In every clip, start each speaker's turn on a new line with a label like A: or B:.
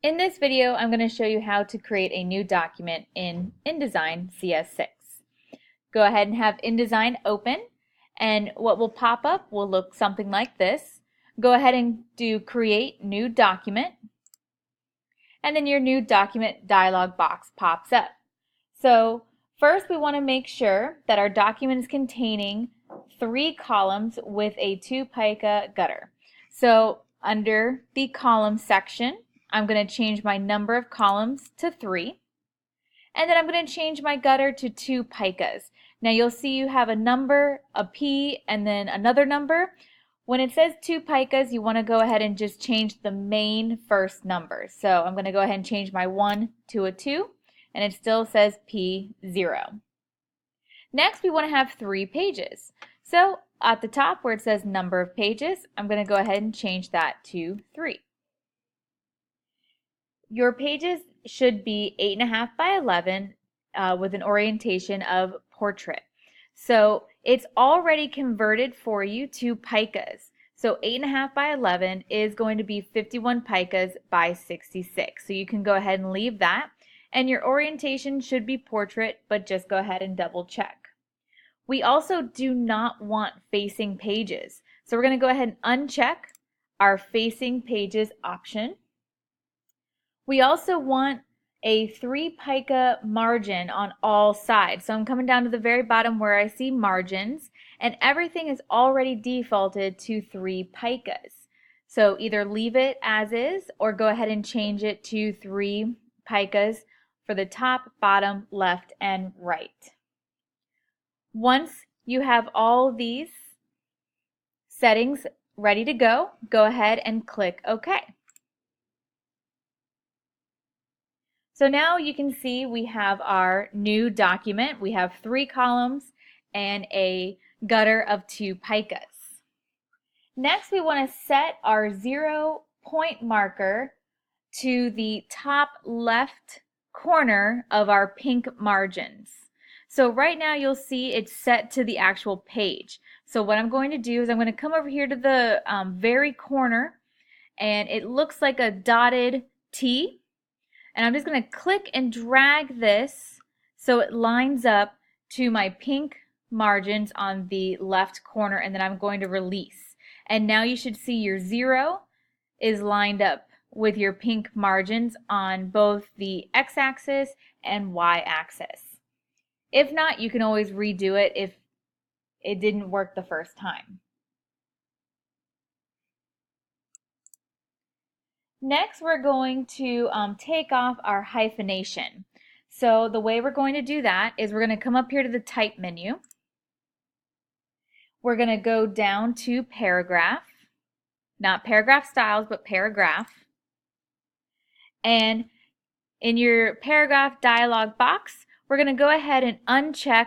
A: In this video, I'm going to show you how to create a new document in InDesign CS6. Go ahead and have InDesign open, and what will pop up will look something like this. Go ahead and do Create New Document, and then your new document dialog box pops up. So first we want to make sure that our document is containing 3 columns with a 2 pica gutter. So under the column section, I'm going to change my number of columns to 3. And then I'm going to change my gutter to 2 picas. Now you'll see you have a number, a P, and then another number. When it says 2 picas, you want to go ahead and just change the main first number. So I'm going to go ahead and change my 1 to a 2, and it still says P0. Next, we want to have 3 pages. So at the top where it says number of pages, I'm going to go ahead and change that to 3. Your pages should be 8.5 by 11 with an orientation of portrait. So it's already converted for you to picas. So 8.5 by 11 is going to be 51 picas by 66. So you can go ahead and leave that. And your orientation should be portrait, but just go ahead and double check. We also do not want facing pages. So we're going to go ahead and uncheck our facing pages option. We also want a 3 pica margin on all sides. So I'm coming down to the very bottom where I see margins, and everything is already defaulted to 3 picas. So either leave it as is or go ahead and change it to 3 picas for the top, bottom, left, and right. Once you have all these settings ready to go ahead and click OK. So now you can see we have our new document. We have 3 columns and a gutter of 2 picas. Next, we want to set our 0 point marker to the top left corner of our pink margins. So right now you'll see it's set to the actual page. So what I'm going to do is I'm going to come over here to the very corner, and it looks like a dotted T. And I'm just going to click and drag this so it lines up to my pink margins on the left corner, and then I'm going to release. And now you should see your 0 is lined up with your pink margins on both the x-axis and y-axis. If not, you can always redo it if it didn't work the first time. Next, we're going to take off our hyphenation. So the way we're going to do that is we're going to come up here to the type menu. We're going to go down to paragraph, not paragraph styles, but paragraph. And in your paragraph dialog box, we're going to go ahead and uncheck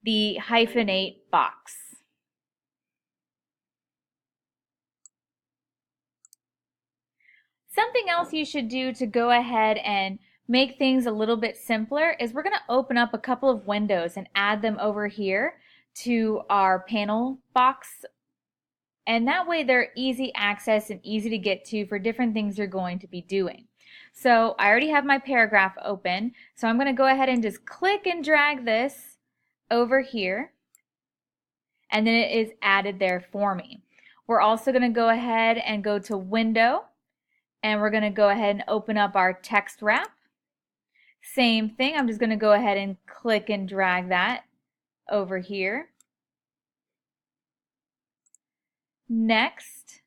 A: the hyphenate box. Something else you should do to go ahead and make things a little bit simpler is we're going to open up a couple of windows and add them over here to our panel box. And that way they're easy access and easy to get to for different things you're going to be doing. So I already have my paragraph open, so I'm going to go ahead and just click and drag this over here, and then it is added there for me. We're also going to go ahead and go to Window, and we're going to go ahead and open up our text wrap. Same thing, I'm just going to go ahead and click and drag that over here. Next,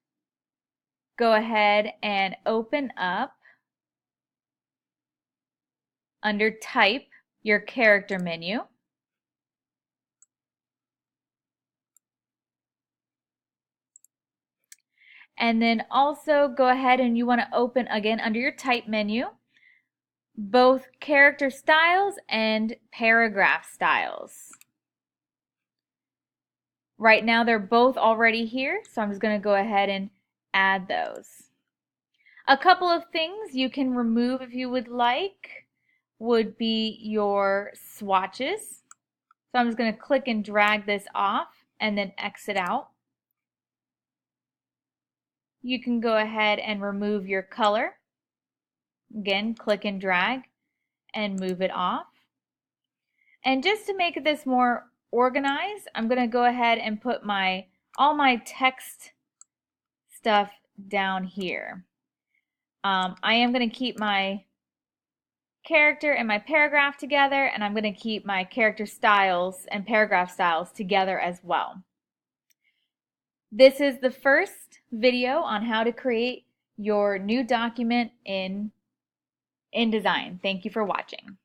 A: go ahead and open up under Type your character menu. And then also go ahead and you want to open again under your type menu both character styles and paragraph styles. Right now they're both already here, so I'm just going to go ahead and add those. A couple of things you can remove if you would like would be your swatches. So I'm just going to click and drag this off and then exit out. You can go ahead and remove your color. Again, click and drag and move it off. And just to make this more organized, I'm going to go ahead and put all my text stuff down here. I am going to keep my character and my paragraph together, and I'm going to keep my character styles and paragraph styles together as well. This is the first video on how to create your new document in InDesign. Thank you for watching.